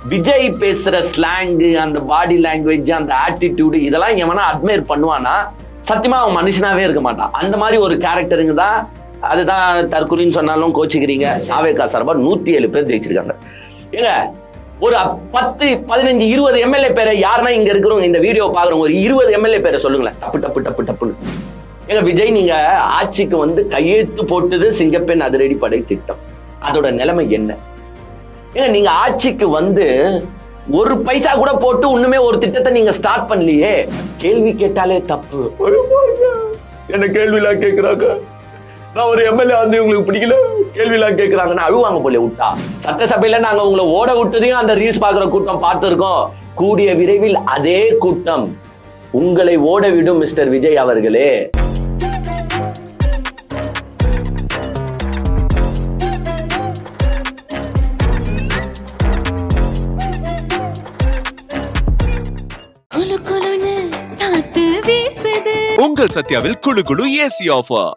விஜய் பேசுற ஸ்லாங்கு, அந்த body language, அந்த ஆட்டிடியூடு இதெல்லாம் எவனா அட்மையர் பண்ணுவானா சத்தியமா அவன் மனுஷனாவே இருக்க மாட்டான். அந்த மாதிரி ஒரு கேரக்டருங்க தான். அதுதான் தற்கொலைன்னு சொன்னாலும் கோச்சிக்கிறீங்க. சாவேகா சார்பா 107 பேர் ஜெயிச்சிருக்காங்க. ஏங்க ஒரு 10, 15, 20 எம்எல்ஏ பேரை யாருன்னா இங்க இருக்கிறவங்க இந்த வீடியோ பாக்குறவங்க ஒரு 20 எம்எல்ஏ பேரை சொல்லுங்களேன். டப்பு டப்பு டப்பு டப்புன்னு. ஏங்க விஜய் நீங்க ஆட்சிக்கு வந்து கையெழுத்து போட்டது சிங்கப்பெண் அதிரடி படை திட்டம். அதோட நிலைமை என்ன? ஏங்க நீங்க ஆட்சிக்கு வந்து ஒரு பைசா கூட போட்டு இன்னுமே ஒரு திட்டத்தை நீங்க ஸ்டார்ட் பண்ணலையே. கேள்வி கேட்டாலே தப்பு. என்ன கேள்விலாம் கேட்கிறாங்க, நான் ஒரு எம்எல்ஏ வந்து உங்களுக்கு பிடிக்கல கேள்விலாம் கேட்கிறாங்கன்னு அழுவாங்க போல விட்டா. சட்டசபையில நாங்க உங்களை ஓட விட்டதையும் அந்த ரீல்ஸ் பாக்குற கூட்டம் பார்த்திருக்கோம். கூடிய விரைவில் அதே கூட்டம் உங்களை ஓட விடும் மிஸ்டர் விஜய் அவர்களே. உங்கள் சத்யாவில் குளு குளு ஏசி ஆஃபர்.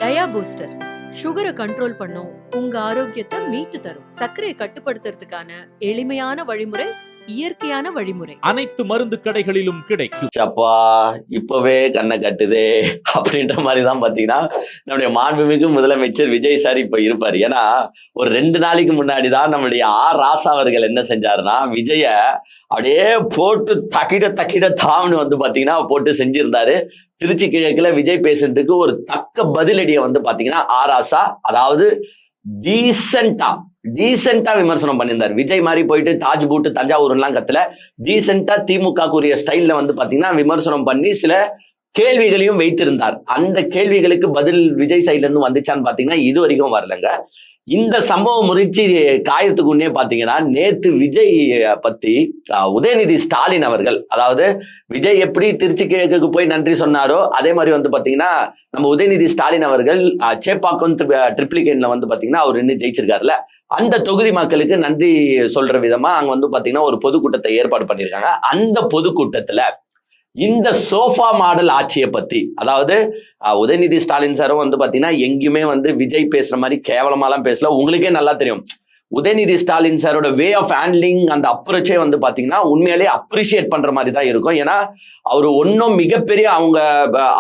டயா பூஸ்டர் சுகரை கண்ட்ரோல் பண்ணும், உங்க ஆரோக்கியத்தை மீட்டு தரும். சர்க்கரையை கட்டுப்படுத்துறதுக்கான எளிமையான வழிமுறை, இயற்கையான வழிமுறை. அனைத்து மருந்து கடைகளிலும் கிடைக்கும். அப்பா இப்பவே கண்ணை கட்டுதே அப்படின்ற மாதிரிதான் பாத்தீங்கன்னா நம்முடைய மாண்புமிகு முதலமைச்சர் விஜய் சார் இப்ப இருப்பாரு. ஏன்னா ஒரு 2 நாளைக்கு முன்னாடிதான் நம்மளுடைய ராசா அவர்கள் என்ன செஞ்சாருன்னா விஜய அப்படியே போட்டு தக்கிட தாம்னு வந்து பாத்தீங்கன்னா போட்டு செஞ்சிருந்தாரு. திருச்சி கிழக்குல விஜய் பேசுறதுக்கு ஒரு தக்க பதிலடியை வந்து பாத்தீங்கன்னா ராசா அதாவது டீசென்டா விமர்சனம் பண்ணியிருந்தார். விஜய் மாதிரி போயிட்டு தாஜ் பூட்டு தஞ்சாவூர்லாம் கத்துல டீசென்டா திமுகக்குரிய ஸ்டைல்ல வந்து பாத்தீங்கன்னா விமர்சனம் பண்ணி சில கேள்விகளையும் வைத்திருந்தார். அந்த கேள்விகளுக்கு பதில் விஜய் சைட்ல இருந்து வந்துச்சான்னு பாத்தீங்கன்னா இது வரைக்கும் வரலங்க. இந்த சம்பவம் முறிச்சு காயத்துக்கு முன்னே பாத்தீங்கன்னா நேத்து விஜய் பத்தி உதயநிதி ஸ்டாலின் அவர்கள், அதாவது விஜய் எப்படி திருச்சி கிழக்குக்கு போய் நன்றி சொன்னாரோ அதே மாதிரி வந்து பாத்தீங்கன்னா நம்ம உதயநிதி ஸ்டாலின் அவர்கள் சேப்பாக்கம் ட்ரிப்ளிகேன்ல வந்து பாத்தீங்கன்னா அவர் இன்னும் ஜெயிச்சிருக்காருல, அந்த தொகுதி மக்களுக்கு நன்றி சொல்ற விதமா அங்க வந்து பாத்தீங்கன்னா ஒரு பொதுக்கூட்டத்தை ஏற்பாடு பண்ணியிருக்காங்க. அந்த பொதுக்கூட்டத்துல இந்த சோஃபா மாடல் ஆட்சியை பத்தி, அதாவது உதயநிதி ஸ்டாலின் சாரும் வந்து பாத்தீங்கன்னா எங்கேயுமே வந்து விஜய் பேசுற மாதிரி கேவலமாலாம் பேசல. உங்களுக்கே நல்லா தெரியும் உதயநிதி ஸ்டாலின் சாரோட வே ஆஃப் ஹேண்ட்லிங், அந்த அப்ரோச்சே வந்து பாத்தீங்கன்னா உண்மையிலேயே அப்ரிஷியேட் பண்ற மாதிரி தான் இருக்கும். ஏன்னா அவரு ஒன்னும் மிகப்பெரிய அவங்க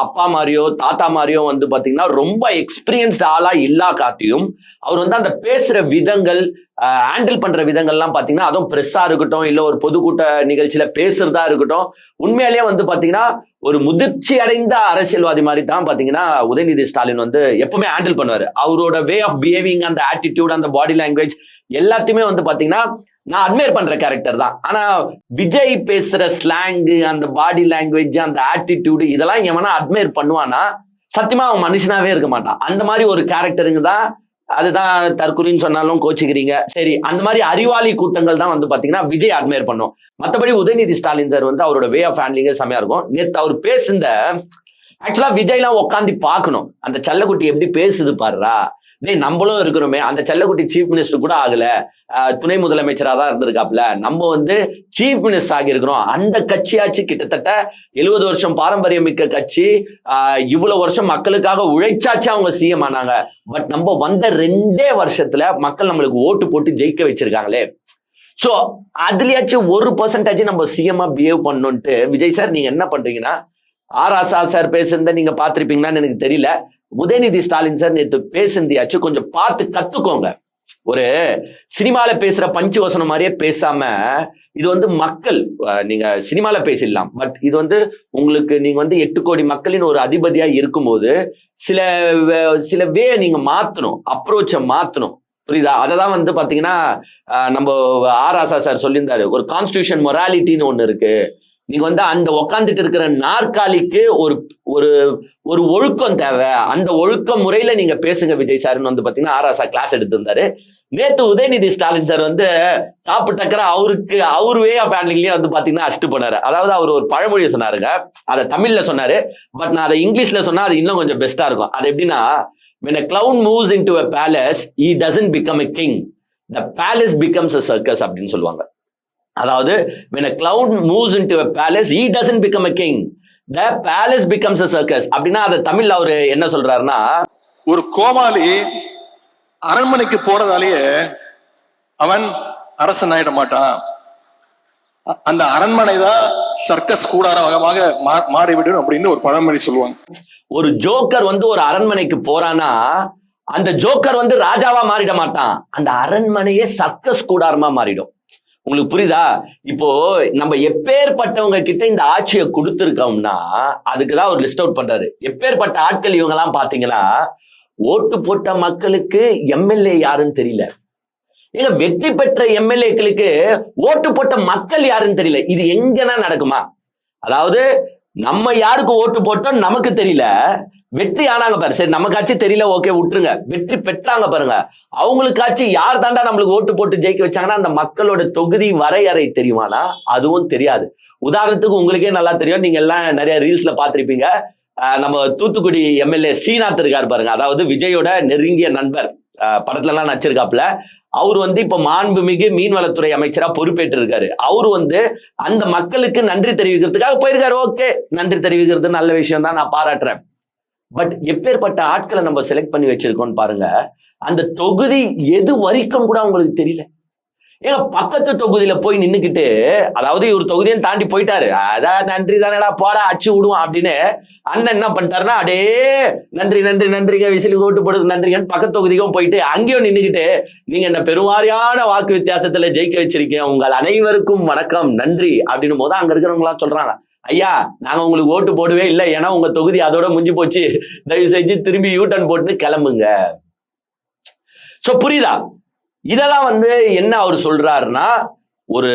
அப்பா மாதிரியோ தாத்தா மாதிரியோ வந்து பாத்தீங்கன்னா ரொம்ப எக்ஸ்பீரியன்ஸ்ட் ஆளா இல்லா காட்டியும் அவர் வந்து அந்த பேசுற விதங்கள், ஹேண்டில் பண்ற விதங்கள்லாம் பாத்தீங்கன்னா அதுவும் பிரஸ்ஸா இருக்கட்டும் இல்ல ஒரு பொதுக்கூட்ட நிகழ்ச்சியில பேசுறதா இருக்கட்டும் உண்மையிலேயே வந்து பாத்தீங்கன்னா ஒரு முதிர்ச்சி அடைந்த அரசியல்வாதி மாதிரி தான் பாத்தீங்கன்னா உதயநிதி ஸ்டாலின் வந்து எப்பவுமே ஹேண்டில் பண்ணுவாரு. அவரோட வே ஆஃப் பிஹேவிங், அந்த ஆட்டிடியூட், அந்த பாடி லாங்குவேஜ் எல்லாத்தையுமே வந்து பாத்தீங்கன்னா நான் அட்மையர் பண்ற கேரக்டர் தான். ஆனா விஜய் பேசுற ஸ்லாங்கு, அந்த பாடி லாங்குவேஜ், அந்த ஆட்டிடியூடு இதெல்லாம் எவனா அட்மையர் பண்ணுவானா சத்தியமா அவன் மனுஷனாவே இருக்க மாட்டான். அந்த மாதிரி ஒரு கேரக்டருங்க தான். அதுதான் தற்கொலைன்னு சொன்னாலும் கோச்சிக்கிறீங்க. சரி, அந்த மாதிரி அறிவாளி கூட்டங்கள் தான் வந்து பாத்தீங்கன்னா விஜய் அட்மையர் பண்ணும். மற்றபடி உதயநிதி ஸ்டாலின் சார் வந்து அவரோட வே ஆஃப் ஹேண்ட்லிங்கே செமையா இருக்கும். நேத்து அவர் பேசுந்த ஆக்சுவலா விஜய்லாம் உட்காந்து பார்க்கணும், அந்த செல்லக்குட்டி எப்படி பேசுது பாருடா. நம்மளும் இருக்கிறோமே, அந்த செல்லக்குட்டி சீஃப் மினிஸ்டர் கூட ஆகல, துணை முதலமைச்சராக தான் இருந்திருக்காப்ல, நம்ம வந்து சீஃப் மினிஸ்டர் ஆகியிருக்கிறோம். அந்த கட்சியாச்சு கிட்டத்தட்ட 70 வருஷம் பாரம்பரியம் மிக்க கட்சி, இவ்வளவு வருஷம் மக்களுக்காக உழைச்சாச்சு அவங்க சிஎம் ஆனாங்க. பட் நம்ம வந்த 2 வருஷத்துல மக்கள் நம்மளுக்கு ஓட்டு போட்டு ஜெயிக்க வச்சிருக்காங்களே. சோ அதுலயாச்சும் 1% நம்ம சிஎம்மா பிஹேவ் பண்ணணும்ட்டு விஜய் சார் நீங்க என்ன பண்றீங்கன்னா, ராசா சார் பேசுறத நீங்க பாத்திருப்பீங்களான்னு எனக்கு தெரியல. உதயநிதி ஸ்டாலின் சார் நேற்று பேசுறதையாச்சும் கொஞ்சம் பார்த்து கத்துக்கோங்க. ஒரு சினிமால பேசுற பஞ்சு வசனம் மாதிரியே பேசாம, இது வந்து மக்கள், நீங்க சினிமால பேசிடலாம், பட் இது வந்து உங்களுக்கு நீங்க வந்து 8 கோடி மக்களின் ஒரு அதிபதியா இருக்கும்போது சில வே நீங்க மாத்தணும், அப்ரோச்சை மாத்தணும். புரியுதா? அததான் வந்து பாத்தீங்கன்னா நம்ம ராசா சார் சொல்லியிருந்தாரு, ஒரு கான்ஸ்டிடியூஷன் மொராலிட்டின்னு ஒண்ணு இருக்கு. நீங்க வந்து அந்த உக்காந்துட்டு இருக்கிற நாற்காலிக்கு ஒரு ஒரு ஒரு ஒழுக்கம் தேவை. அந்த ஒழுக்க முறையில நீங்க பேசுங்க விஜய் சார்னு வந்து பாத்தீங்கன்னா ராசா கிளாஸ் எடுத்திருந்தாரு. நேத்து உதயநிதி ஸ்டாலின் சார் வந்து டாப்பு டக்கர அவர் வே ஆஃப் ஹேண்ட்லிங்லயே வந்து பாத்தீங்கன்னா அஷ்டு போனாரு. அதாவது அவர் ஒரு பழமொழியை சொன்னாருங்க, அதை தமிழ்ல சொன்னாரு, பட் நான் அதை இங்கிலீஷ்ல சொன்னா அது இன்னும் கொஞ்சம் பெஸ்டா இருக்கும். அது எப்படின்னா, when a clown moves into a palace, he doesn't become a king. The palace becomes a circus அப்படின்னு சொல்லுவாங்க. அதாவது when a clown moves into a palace, he doesn't become a king. The palace becomes a circus. அப்படின்னா அதை தமிழ்ல அவரு என்ன சொல்றாருன்னா, ஒரு கோமாளி அரண்மனைக்கு போனதாலேயே அவன் அரசன் ஆயிட மாட்டான். அந்த அரண்மனை தான் சர்க்கஸ் கூடாரமாக மாறிவிடும் அப்படின்னு ஒரு பழமொழி சொல்லுவாங்க. ஒரு ஜோக்கர் வந்து ஒரு அரண்மனைக்கு போறானா அந்த ஜோக்கர் வந்து ராஜாவா மாறிட மாட்டான், அந்த அரண்மனையே சர்க்கஸ் கூடாரமா மாறிடும். உங்களுக்கு புரியுதா? இப்போ நம்ம எப்பேற்பட்டவங்க கிட்ட இந்த ஆட்சியை கொடுத்துருக்கோம்னா அதுக்குதான் ஒரு லிஸ்ட் அவுட் பண்றாரு. எப்பேற்பட்ட ஆட்கள் இவங்க எல்லாம் பாத்தீங்கன்னா, ஓட்டு போட்ட மக்களுக்கு எம்எல்ஏ யாருன்னு தெரியல. ஏங்க, வெற்றி பெற்ற எம்எல்ஏக்களுக்கு ஓட்டு போட்ட மக்கள் யாருன்னு தெரியல. இது எங்கன்னா நடக்குமா? அதாவது நம்ம யாருக்கு ஓட்டு போட்டோம் நமக்கு தெரியல, வெற்றி ஆனாங்க பாரு, சரி நமக்காச்சும் தெரியல, ஓகே விட்டுருங்க, வெற்றி பெற்றாங்க பாருங்க, அவங்களுக்காச்சும் யார் தாண்டா நம்மளுக்கு ஓட்டு போட்டு ஜெயிக்க வச்சாங்கன்னா அந்த மக்களோட தொகுதி வரையறை தெரியுமானா அதுவும் தெரியாது. உதாரணத்துக்கு உங்களுக்கே நல்லா தெரியும், நீங்க எல்லாம் நிறைய ரீல்ஸ்ல பாத்திருப்பீங்க, நம்ம தூத்துக்குடி எம்எல்ஏ ஸ்ரீநாத் இருக்காரு பாருங்க, அதாவது விஜயோட நெருங்கிய நண்பர், படத்துல எல்லாம் நடிச்சிருக்காப்புல. அவர் வந்து இப்ப மாண்புமிகு மீன்வளத்துறை அமைச்சரா பொறுப்பேற்று இருக்காரு. அவரு வந்து அந்த மக்களுக்கு நன்றி தெரிவிக்கிறதுக்காக போயிருக்காரு. ஓகே, நன்றி தெரிவிக்கிறது நல்ல விஷயம் தான், நான் பாராட்டுறேன். பட் எப்பேற்பட்ட ஆட்களை நம்ம செலக்ட் பண்ணி வச்சிருக்கோம்னு பாருங்க. அந்த தொகுதி எது வரைக்கும் கூட அவங்களுக்கு தெரியல. ஏங்க, பக்கத்து தொகுதியில போய் நின்னுக்கிட்டு, அதாவது இவர் தொகுதியும் தாண்டி போயிட்டாரு, அதான் நன்றி தானேடா போடா அச்சு விடுவான் அப்படின்னு அண்ணன் என்ன பண்ணிட்டாருன்னா, அடே நன்றி நன்றி நன்றிங்க, விசிலுக்கு ஓட்டு போடுறது நன்றிங்கன்னு பக்கத்து தொகுதிக்கும் போயிட்டு அங்கேயும் நின்றுக்கிட்டு, நீங்க என்ன பெருவாரியான வாக்கு வித்தியாசத்துல ஜெயிக்க வச்சிருக்கீங்க, உங்கள் அனைவருக்கும் வணக்கம் நன்றி அப்படின்னு போது அங்க இருக்கிறவங்க எல்லாம் சொல்றாங்க, ஐயா நாங்க உங்களுக்கு ஓட்டு போடவே இல்லை, ஏன்னா உங்க தொகுதி அதோட முடிஞ்சு போச்சு, தயவு செஞ்சு திரும்பி யூட்டன் போட்டு கிளம்புங்க. சோ புரியுதா? இதெல்லாம் வந்து என்ன அவர் சொல்றாருன்னா, ஒரு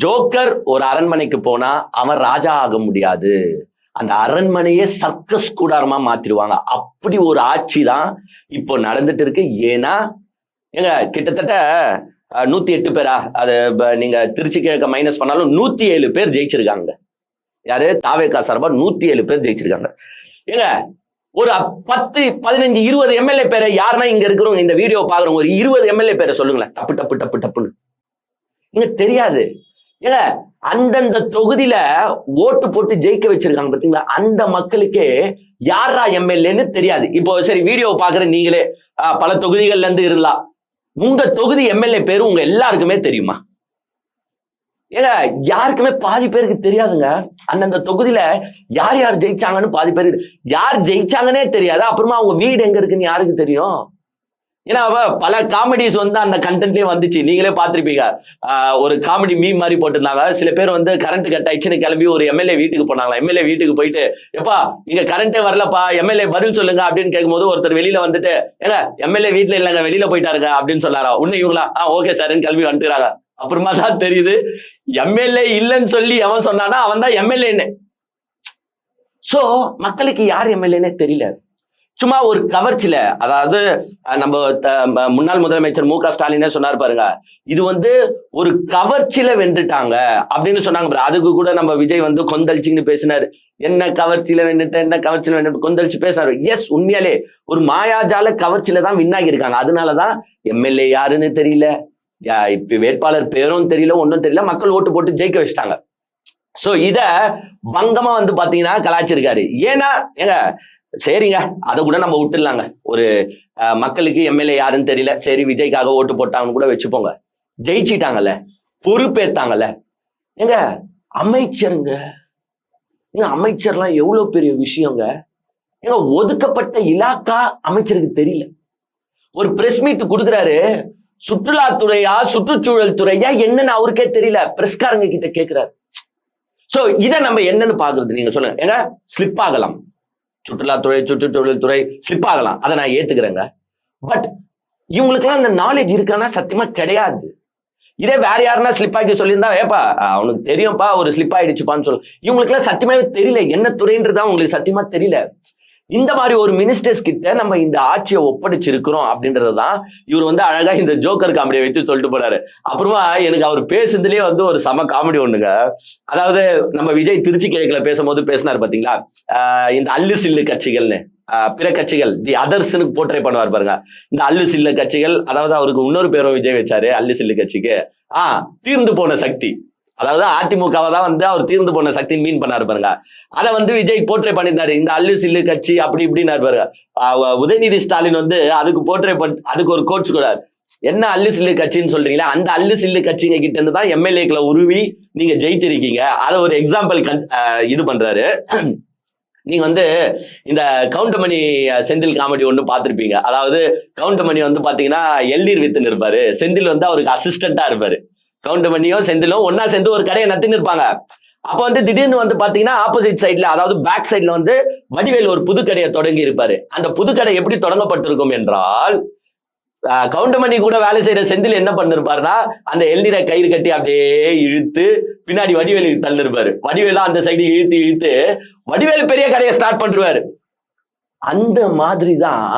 ஜோக்கர் ஒரு அரண்மனைக்கு போனா அவன் ராஜா ஆக முடியாது, அந்த அரண்மனையே சர்க்கஸ் கூடாரமா மாத்திடுவாங்க. அப்படி ஒரு ஆட்சி தான் இப்போ நடந்துட்டு இருக்கு. ஏன்னா ஏங்க, கிட்டத்தட்ட 108 பேரா, அது நீங்க திருச்சி கிழக்க மைனஸ் பண்ணாலும் 107 பேர் ஜெயிச்சிருக்காங்க. யாரு? தாவேகா சார்பா 107 பேர் ஜெயிச்சிருக்காங்க. ஏங்க, ஒரு 10, 15, 20 எம்எல்ஏ பேரை யாருன்னா இங்க இருக்கிறவங்க இந்த வீடியோ பாக்குறவங்க ஒரு 20 எம்எல்ஏ பேரை சொல்லுங்களேன், டப்பு டப்பு டப்பு டப்புன்னு. இங்க தெரியாது. ஏங்க, அந்தந்த தொகுதியில ஓட்டு போட்டு ஜெயிக்க வச்சிருக்காங்க பாத்தீங்களா, அந்த மக்களுக்கே யாரா எம்எல்ஏன்னு தெரியாது. இப்போ சரி, வீடியோ பாக்குற நீங்களே பல தொகுதிகள்ல இருந்து இருக்கலாம், உங்க தொகுதி எம்எல்ஏ பேரு உங்க எல்லாருக்குமே தெரியுமா? ஏங்க, யாருக்குமே பாதி பேருக்கு தெரியாதுங்க. அந்தந்த தொகுதியில யார் யார் ஜெயிச்சாங்கன்னு பாதி பேருக்கு, யார் ஜெயிச்சாங்கன்னே தெரியாது. அப்புறமா அவங்க வீடு எங்க இருக்குன்னு யாருக்கு தெரியும்? ஏன்னா பல காமெடிஸ் வந்து அந்த கண்டென்ட்லயே வந்துச்சு, நீங்களே பார்த்திருப்பீங்க. ஒரு காமெடி மீம் மாதிரி போட்டிருந்தாங்க. சில பேர் வந்து கரண்ட் கட் ஆயிடுச்சுன்னு கிளம்பி ஒரு எம்எல்ஏ வீட்டுக்கு போனாங்களா. எம்எல்ஏ வீட்டுக்கு போயிட்டு, எப்பா இங்க கரண்டே வரலப்பா, எம்எல்ஏ பதில் சொல்லுங்க அப்படின்னு கேட்கும்போது ஒருத்தர் வெளியில வந்துட்டு, ஏங்க எம்எல்ஏ வீட்டுல இல்லைங்க, வெளியில போயிட்டாருங்க அப்படின்னு சொன்னாரா. உன்ன இவங்களா ஓகே சார்ன்னு கிளம்பி வந்துட்டுறாங்க. அப்புறமா தான் தெரியுது எம்எல்ஏ இல்லைன்னு சொல்லி எவன் சொன்னானா அவன் தான் எம்எல்ஏன்னு. சோ மக்களுக்கு யார் எம்எல்ஏன்னே தெரியல. சும்மா ஒரு கவர்ச்சியில, அதாவது நம்ம முன்னாள் முதலமைச்சர் மு க ஸ்டாலினே சொன்னார் பாருங்க, இது வந்து ஒரு கவர்ச்சியில வென்றுட்டாங்க அப்படின்னு சொன்னாங்க. அதுக்கு கூட நம்ம விஜய் வந்து கொந்தளிச்சுன்னு பேசினாரு. என்ன கவர்ச்சியில வென்றுட்டு, என்ன கவர்ச்சியில வென்று கொந்தளிச்சு பேசினாரு. எஸ், உண்மையாலே ஒரு மாயாஜால கவர்ச்சியில தான் வின் ஆகியிருக்காங்க. அதனாலதான் எம்எல்ஏ யாருன்னு தெரியல, இப்ப வேட்பாளர் பேரும் தெரியல, ஒன்னும் தெரியல, மக்கள் ஓட்டு போட்டு ஜெயிக்க வச்சுட்டாங்க. சோ இத பங்கமா வந்து பாத்தீங்கன்னா கலாச்சிருக்காரு. ஏன்னா ஏங்க சரிங்க, அதை கூட நம்ம விட்டுடலாங்க. ஒரு மக்களுக்கு எம்எல்ஏ யாருன்னு தெரியல, சரி விஜய்க்காக ஓட்டு போட்டாங்கன்னு கூட வச்சுப்போங்க, ஜெயிச்சிட்டாங்கல்ல, பொறுப்பேத்தாங்கல்ல. ஏங்க அமைச்சருங்க, ஏங்க அமைச்சர்லாம் எவ்வளவு பெரிய விஷயங்க. ஏங்க ஒதுக்கப்பட்ட இலாக்கா அமைச்சருக்கு தெரியல. ஒரு பிரஸ் மீட் கொடுக்குறாரு, சுற்றுலாத்துறையா சுற்றுச்சூழல் துறையா என்னன்னு அவருக்கே தெரியல, பிரஸ்காரங்க கிட்ட கேட்கிறாரு. சோ இத நம்ம என்னன்னு பாக்குறது, நீங்க சொல்லுங்க. ஏங்க ஸ்லிப் ஆகலாம், சுற்றுலாத்துறை சுற்றுச்சூழல் துறை ஸ்லிப் ஆகலாம், அதை நான் ஏத்துக்கிறேங்க. பட் இவங்களுக்கு எல்லாம் அந்த நாலேஜ் இருக்கான்னா சத்தியமா கிடையாது. இதே வேற யாருன்னா ஸ்லிப் ஆகி சொல்லியிருந்தா, ஏப்பா அவனுக்கு தெரியும்ப்பா ஒரு ஸ்லிப் ஆயிடுச்சுப்பான்னு சொல்லு. இவங்களுக்கு எல்லாம் சத்தியமாவே தெரியல, என்ன துறைன்றதா உங்களுக்கு சத்தியமா தெரியல. இந்த மாதிரி ஒரு மினிஸ்டர்ஸ் கிட்ட நம்ம இந்த ஆட்சியை ஒப்படைச்சிருக்கிறோம் அப்படின்றதுதான் இவர் வந்து அழகா இந்த ஜோக்கர் காமெடியை வச்சு சொல்லிட்டு போறாரு. அப்புறமா எனக்கு அவர் பேசுறதுலயே வந்து ஒரு சம காமெடி ஒண்ணுங்க. அதாவது நம்ம விஜய் திருச்சி கிழக்குல பேசும்போது பேசினார் பாத்தீங்களா, இந்த அல்லு சில்லு கட்சிகள்னு பிற கட்சிகள் தி அதர்ஸ்னு போர்ட்ரே பண்ணுவார் பாருங்க. இந்த அல்லு சில்லு கட்சிகள், அதாவது அவருக்கு இன்னொரு பேரும் விஜய் வச்சாரு அல்லு சில்லு கட்சிக்கு, தீர்ந்து போன சக்தி, அதாவது அதிமுகவை தான் வந்து அவர் தீர்ந்து போன சக்தின்னு மீன் பண்ணாரு பாருங்க. அதை வந்து விஜய் போர்ட்ரே பண்ணியிருந்தாரு, இந்த அல்லு சில்லு கட்சி அப்படி இப்படின்னு பாருங்க. உதயநிதி ஸ்டாலின் வந்து அதுக்கு போர்ட்ரே அதுக்கு ஒரு கோட்ஸ் கூட, என்ன அல்லு சில்லு கட்சின்னு சொல்றீங்களா, அந்த அல்லு சில்லு கட்சிங்க கிட்ட இருந்து தான் எம்எல்ஏக்களை உருவி நீங்க ஜெயிச்சிருக்கீங்க. அதை ஒரு எக்ஸாம்பிள் இது பண்றாரு. நீங்க வந்து இந்த கவுண்டமணி செந்தில் காமெடி ஒண்ணு பார்த்திருப்பீங்க. அதாவது கவுண்டமணி வந்து பாத்தீங்கன்னா எல்நீர் வித்துன்னு இருப்பாரு, செந்தில் வந்து அவருக்கு அசிஸ்டண்டா இருப்பாரு. கவுண்டமணியும் செந்திலும் ஒன்னா சேர்ந்து ஒரு கடையை நத்தின்னு இருப்பாங்க. அப்ப வந்து திடீர்னு வந்து பாத்தீங்கன்னா ஆப்போசிட் சைட்ல, அதாவது பேக் சைட்ல வந்து வடிவேல் ஒரு புது கடையை தொடங்கி இருப்பாரு. அந்த புது கடை எப்படி தொடங்கப்பட்டிருக்கும் என்றால், கவுண்டமணி கூட வேலை செய்யற செந்தில் என்ன பண்ணிருப்பாருன்னா, அந்த எல்நீரை கயிறு கட்டி அப்படியே இழுத்து பின்னாடி வடிவேலுக்கு தள்ளிருப்பாரு. வடிவேலும் அந்த சைடு இழுத்து இழுத்து வடிவேல் பெரிய கடையை ஸ்டார்ட் பண்ணிருவாரு. அந்த மாதிரிதான்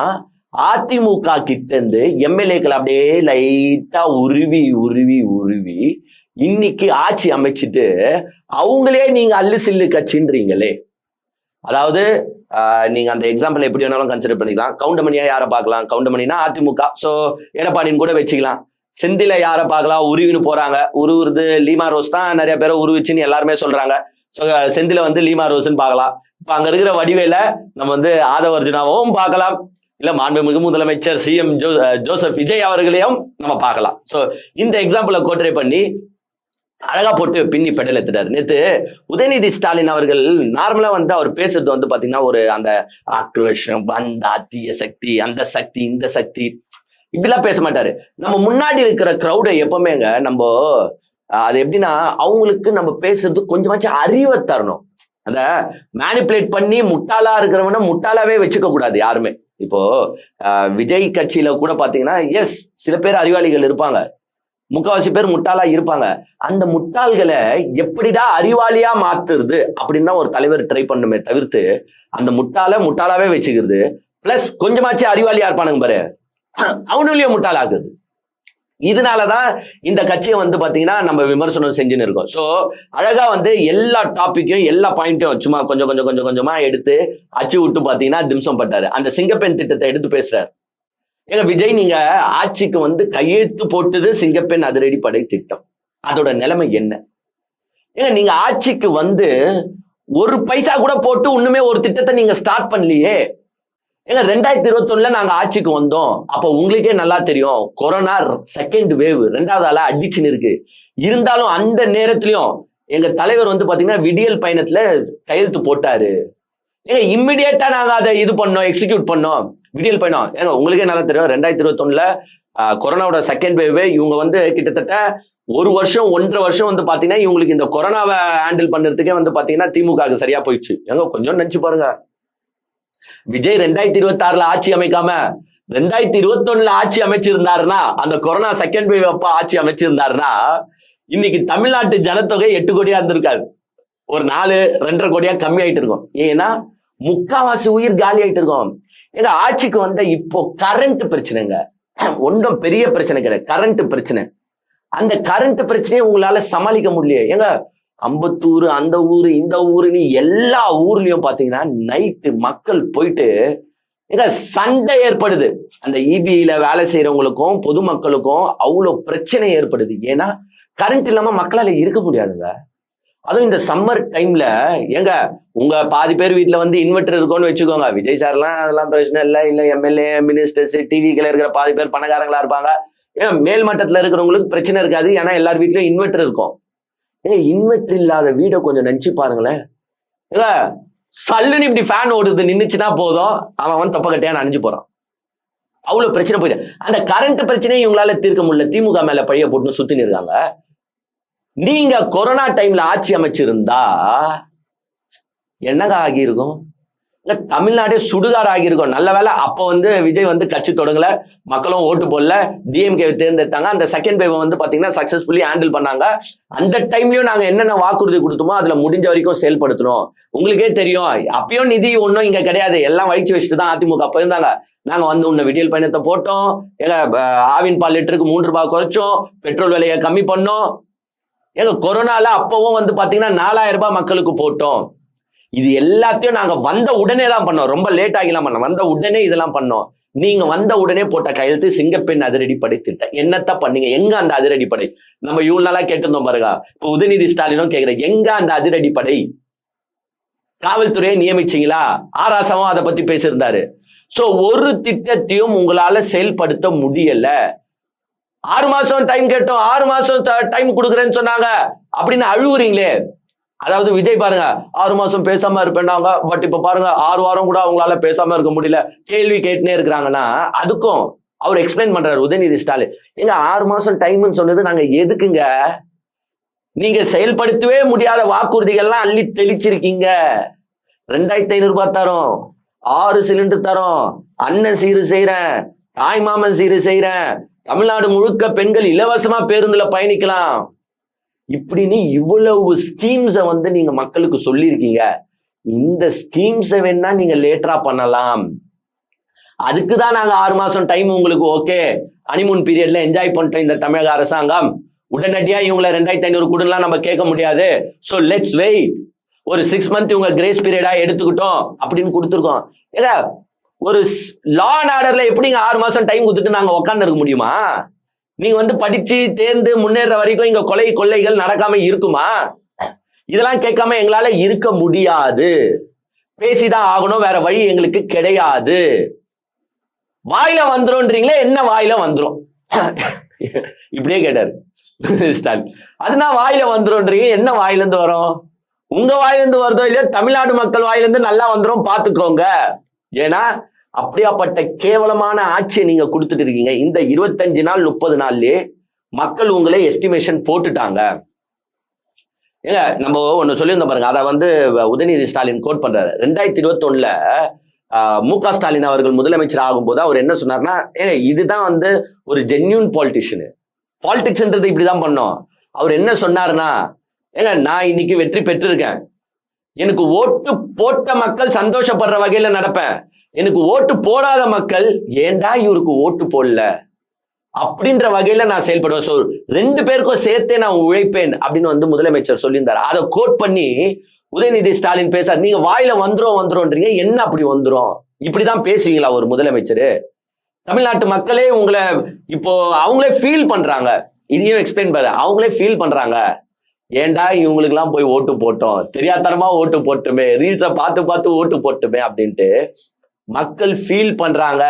அதிமுக கிட்ட இருந்து எம்எல்ஏக்கள் அப்படியே லைட்டா உருவி உருவி உருவி இன்னைக்கு ஆட்சி அமைச்சிட்டு அவங்களே நீங்க அல்லு சில்லு கட்சின்றீங்களே. அதாவது நீங்க அந்த எக்ஸாம்பிள் எப்படி வேணாலும் கன்சிடர் பண்ணிக்கலாம். கவுண்டமணியா யாரை பார்க்கலாம், கவுண்டமணினா அதிமுக, சோ எடப்பாடின்னு கூட வச்சுக்கலாம். செந்தில யாரை பார்க்கலாம், உருவின்னு போறாங்க. உருவுறது லீமா ரோஸ் தான் நிறைய பேரை உருவிச்சுன்னு எல்லாருமே சொல்றாங்க. ஸோ செந்தில வந்து லீமா ரோஸ்ன்னு பார்க்கலாம். இப்ப அங்க இருக்கிற வடிவேல நம்ம வந்து ஆதவர்ஜுனாவும் பார்க்கலாம், இல்ல மாண்புமிகு முதலமைச்சர் சிஎம் ஜோசப் விஜய் அவர்களையும் நம்ம பார்க்கலாம். சோ இந்த எக்ஸாம்பிளை கோட்டரை பண்ணி அழகா போட்டு பின்னி பெடல் எடுத்துட்டாரு. நேத்து உதயநிதி ஸ்டாலின் அவர்கள் நார்மலா வந்து அவர் பேசுறது வந்து பாத்தீங்கன்னா ஒரு அந்த ஆக்ரோஷம், அந்த அத்திய சக்தி, அந்த சக்தி, இந்த சக்தி இப்படிலாம் பேச மாட்டாரு. நம்ம முன்னாடி இருக்கிற கிரௌடை எப்பவுமேங்க நம்ம அது எப்படின்னா அவங்களுக்கு நம்ம பேசுறது கொஞ்சமாச்சும் அறிவை தரணும். அந்த மேனிப்புலேட் பண்ணி முட்டாளா இருக்கிறவன முட்டாளாவே வச்சுக்க கூடாது யாருமே. இப்போ விஜய் கட்சியில கூட பாத்தீங்கன்னா எஸ் சில பேர் அறிவாளிகள் இருப்பாங்க, முக்காவாசி பேர் முட்டாளா இருப்பாங்க. அந்த முட்டாள்களை எப்படிடா அறிவாளியா மாத்துறது அப்படின்னு தான் ஒரு தலைவர் ட்ரை பண்ணுமே தவிர்த்து அந்த முட்டாளாவே வச்சுக்கிறது பிளஸ் கொஞ்சமாச்சு அறிவாளியா இருப்பானுங்க பாரு, அவனுலயே முட்டாளாக்குது. இதனாலதான் இந்த கட்சியை வந்து பாத்தீங்கன்னா நம்ம விமர்சனம் செஞ்சுன்னு இருக்கோம். சோ அழகா வந்து எல்லா டாபிக்கையும் எல்லா பாயிண்ட்டையும் சும்மா கொஞ்சம் கொஞ்சம் கொஞ்சம் கொஞ்சமா எடுத்து அச்சு விட்டு பாத்தீங்கன்னா திம்சம் பட்டாரு. அந்த சிங்கப்பெண் திட்டத்தை எடுத்து பேசுறாரு. ஏங்க விஜய், நீங்க ஆட்சிக்கு வந்து கையெழுத்து போட்டது சிங்கப்பெண் அதிரடிப்படை திட்டம், அதோட நிலைமை என்ன? ஏங்க நீங்க ஆட்சிக்கு வந்து ஒரு பைசா கூட போட்டு இன்னுமே ஒரு திட்டத்தை நீங்க ஸ்டார்ட் பண்ணலையே. ஏங்க 2021 நாங்க ஆட்சிக்கு வந்தோம், அப்ப உங்களுக்கே நல்லா தெரியும் கொரோனா செகண்ட் வேவ் 2வது ஆளா அடிச்சுன்னு இருக்கு. இருந்தாலும் அந்த நேரத்திலயும் எங்க தலைவர் வந்து பாத்தீங்கன்னா விடியல் பயணத்துல கையெழுத்து போட்டாரு. ஏங்க இம்மிடியேட்டா நாங்க அதை இது பண்ணோம், எக்ஸிக்யூட் பண்ணோம். விடியல் பயணம் ஏங்க உங்களுக்கே நல்லா தெரியும் 2021 கொரோனாவோட செகண்ட் வேவ் இவங்க வந்து கிட்டத்தட்ட 1 வருஷம் 1.5 வருஷம் வந்து பாத்தீங்கன்னா இவங்களுக்கு இந்த கொரோனாவை ஹேண்டில் பண்றதுக்கே வந்து பாத்தீங்கன்னா திமுக சரியா போயிடுச்சு. ஏங்க கொஞ்சம் நினைச்சு பாருங்க, விஜய் 2026 ஆட்சி அமைக்காம 2021 ஆட்சி அமைச்சிருந்தாருன்னா, அந்த கொரோனா செகண்ட் வேவ் அப்ப ஆட்சி அமைச்சிருந்தாருன்னா இன்னைக்கு தமிழ்நாட்டு ஜனத்தொகை 8 கோடியா இருந்திருக்காது, ஒரு 4-2.5 கோடியா கம்மி ஆயிட்டு இருக்கும். ஏன்னா முக்காவாசி உயிர் காலி ஆயிட்டு இருக்கும். ஏங்க ஆட்சிக்கு வந்த இப்போ கரண்ட் பிரச்சனைங்க, ஒன்றும் பெரிய பிரச்சனை கிடையாது, கரண்ட் பிரச்சனை. அந்த கரண்ட் பிரச்சனையை உங்களால சமாளிக்க முடியலையே. ஏங்க அம்பத்தூர், அந்த ஊரு, இந்த ஊருன்னு எல்லா ஊர்லயும் பாத்தீங்கன்னா நைட்டு மக்கள் போயிட்டு ஏங்க சண்டை ஏற்படுது. அந்த இபியில வேலை செய்யறவங்களுக்கும் பொதுமக்களுக்கும் அவ்வளவு பிரச்சனை ஏற்படுது. ஏன்னா கரண்ட் இல்லாம மக்களால இருக்க முடியாதுங்க. அதுவும் இந்த சம்மர் டைம்ல ஏங்க உங்க பாதி பேர் வீட்டுல வந்து இன்வெர்டர் இருக்கும்னு வச்சுக்கோங்க. விஜய் சார்லாம் அதெல்லாம் பிரச்சனை இல்லை, இல்ல எம்எல்ஏ மினிஸ்டர்ஸ் டிவிக்குள்ள இருக்கிற பாதி பேர் பணக்காரங்களா இருப்பாங்க. ஏன் மேல் மட்டத்துல இருக்கிறவங்களுக்கு பிரச்சனை இருக்காது, ஏன்னா எல்லார் வீட்லயும் இன்வெர்டர் இருக்கும். ஏன் இன்வெர்டர் இல்லாத வீடை கொஞ்சம் நினைச்சு பாருங்களேன். ஏங்க சல்லுன்னு இப்படி ஃபேன் ஓடுது நின்னுச்சுன்னா போதும், அவன் தப்ப கட்டையா நனைஞ்சு போறான். அவ்வளவு பிரச்சனை போயிட்டு அந்த கரண்ட் பிரச்சனையை இவங்களால தீர்க்க முடியல, திமுக மேல பழிய போட்டு சுத்தின்னு இருக்காங்க. நீங்க கொரோனா டைம்ல ஆட்சி அமைச்சிருந்தா என்னங்க ஆகியிருக்கும்? இல்ல தமிழ்நாடே சுடுகாடு ஆகியிருக்கும். நல்ல வேலை அப்ப வந்து விஜய் வந்து கட்சி தொடங்கல, மக்களும் ஓட்டு போடல, டிஎம்கே தேர்ந்தெடுத்தாங்க. அந்த செகண்ட் வேவ் வந்து பாத்தீங்கன்னா சக்சஸ்ஃபுல்லி ஹேண்டில் பண்ணாங்க. அந்த டைம்லயும் நாங்க என்னென்ன வாக்குறுதி கொடுத்தோமோ அதுல முடிஞ்ச வரைக்கும் செயல்படுத்தணும். உங்களுக்கே தெரியும் அப்பயும் நிதி ஒன்றும் இங்க கிடையாது, எல்லாம் வழிச்சு வச்சுட்டு தான் அதிமுக அப்ப இருந்தாங்க. நாங்க வந்து உன்ன விடியல் பயணத்தை போட்டோம், ஆவின் பால் லிட்டருக்கு 3 ரூபாய் குறைச்சோம், பெட்ரோல் விலையை கம்மி பண்ணோம். ஏங்க கொரோனால அப்பவும் வந்து பாத்தீங்கன்னா 4000 ரூபாய் மக்களுக்கு போட்டோம். இது எல்லாத்தையும் நாங்க வந்த உடனே தான் பண்ணோம், ரொம்ப லேட் ஆகிலாம் பண்ணோம், வந்த உடனே இதெல்லாம் பண்ணோம். நீங்க வந்த உடனே போட்ட கையெழுத்து சிங்கப்பெண் அதிரடிப்படை திட்டம். என்னத்த பண்ணீங்க? எங்க அந்த அதிரடிப்படை? நம்ம இவ்வளவு நாளா கேட்டிருந்தோம் பாருங்க. இப்ப உதயநிதி ஸ்டாலினும் கேட்கிறேன், எங்க அந்த அதிரடிப்படை? காவல்துறையை நியமிச்சீங்களா? ஆராசமும் அதை பத்தி பேசியிருந்தாரு. சோ ஒரு திட்டத்தையும் உங்களால செயல்படுத்த முடியல. 6 மாசம் டைம் கேட்டோம், 6 மாசம் டைம் கொடுக்குறேன்னு சொன்னாங்க அப்படின்னு அழுவுறீங்களே. அதாவது விஜய் பாருங்க 6 மாசம் பேசாம இருப்பேன்னாங்க, பட் இப்ப பாருங்க 6 வாரம் கூட அவங்களால பேசாம இருக்க முடியல, கேள்வி கேட்டுனே இருக்கிறாங்கன்னா அதுக்கும் அவர் எக்ஸ்பிளைன் பண்றாரு உதயநிதி ஸ்டாலின். எங்க 6 மாசம் டைம்னு சொன்னது நாங்க எதுக்குங்க? நீங்க செயல்படுத்தவே முடியாத வாக்குறுதிகள்லாம் அள்ளி தெளிச்சிருக்கீங்க. 2500 ரூபாய் தரோம், 6 சிலிண்டர் தரோம், அண்ணன் சீரு செய்யறேன், தாய் மாமன் சீரு செய்யறேன், தமிழ்நாடு முழுக்க பெண்கள் இலவசமா பேருந்துல பயணிக்கலாம், இப்படின்னு இவ்வளவு ஸ்கீம்ஸை நீங்க மக்களுக்கு சொல்லியிருக்கீங்க. இந்த ஸ்கீம்ஸை வேணா நீங்க லேட்டரா பண்ணலாம். அதுக்குதான் நாங்க 6 மாசம் டைம் உங்களுக்கு ஓகே, ஹனிமூன் பீரியட்ல என்ஜாய் பண்ணிட்டோம் இந்த தமிழக அரசாங்கம், உடனடியா இவங்களை 2500 கொடுலாம் நம்ம கேட்க முடியாது, ஸோ லெட்ஸ் வெயிட், ஒரு 6 மந்த் இவங்க கிரேஸ் பீரியடா எடுத்துக்கிட்டோம் அப்படின்னு கொடுத்துருக்கோம். ஏன்னா ஒரு லா அண்ட் ஆர்டர்ல எப்படிங்க 6 மாசம் டைம் கொடுத்துட்டு நாங்க உட்கார்ந்து இருக்க முடியுமா? நீங்க படிச்சு தேர்ந்து முன்னேற வரைக்கும் இங்க கொலை கொள்ளைகள் நடக்காம இருக்குமா? இதெல்லாம் கேட்காம எங்களால இருக்க முடியாது, பேசிதான் ஆகணும், வேற வழி எங்களுக்கு கிடையாது. வாயில வந்துரும்ன்றீங்களே, என்ன வாயில வந்துரும்? இப்படியே கேட்டாரு ஸ்டாலின். அதுதான் வாயில வந்துரும்ன்றீங்க, என்ன வாயில இருந்து வரும்? உங்க வாயிலிருந்து வருதோ இல்லையோ, தமிழ்நாடு மக்கள் வாயிலிருந்து நல்லா வந்துரும் பாத்துக்கோங்க. ஏன்னா அப்படியாப்பட்ட கேவலமான ஆட்சியை நீங்க கொடுத்துட்டு இருக்கீங்க. இந்த 25 நாள் 30 நாள்லயே மக்கள் உங்களை எஸ்டிமேஷன் போட்டுட்டாங்க. ஏங்க நம்ம ஒண்ணு சொல்லியிருந்தோம் பாருங்க, அதை உதயநிதி ஸ்டாலின் கோட் பண்றாரு. 2021ல மு.க. ஸ்டாலின் அவர்கள் முதலமைச்சர் ஆகும்போது அவர் என்ன சொன்னார்னா, ஏங்க இதுதான் ஒரு ஜென்யூன் பாலிட்டிஷியன், பாலிடிக்ஸ்ன்றது இப்படிதான் பண்ணோம். அவர் என்ன சொன்னாருன்னா, ஏங்க நான் இன்னைக்கு வெற்றி பெற்றிருக்கேன், எனக்கு ஓட்டு போட்ட மக்கள் சந்தோஷப்படுற வகையில நடப்பேன், எனக்கு ஓட்டு போடாத மக்கள் ஏண்டா இவருக்கு ஓட்டு போடல அப்படின்ற வகையில நான் செயல்படுவேன், ஸோ 2 பேருக்கும் சேர்த்தே நான் உழைப்பேன் அப்படின்னு முதலமைச்சர் சொல்லியிருந்தாரு. அதை கோட் பண்ணி உதயநிதி ஸ்டாலின் பேசார். நீங்க வாயில வந்துரும்ன்றீங்க, என்ன அப்படி வந்துரும்? இப்படிதான் பேசுவீங்களா ஒரு முதலமைச்சர்? தமிழ்நாட்டு மக்களே உங்களை இப்போ அவங்களே ஃபீல் பண்றாங்க, இதையும் எக்ஸ்பிளைன் பண்ண, அவங்களே ஃபீல் பண்றாங்க, ஏண்டா இவங்களுக்கு எல்லாம் போய் ஓட்டு போட்டோம், தெரியாதனமா ஓட்டு போட்டுமே, ரீல்ஸை பார்த்து பார்த்து ஓட்டு போட்டுமே அப்படின்ட்டு மக்கள் ஃபீல் பண்றாங்க.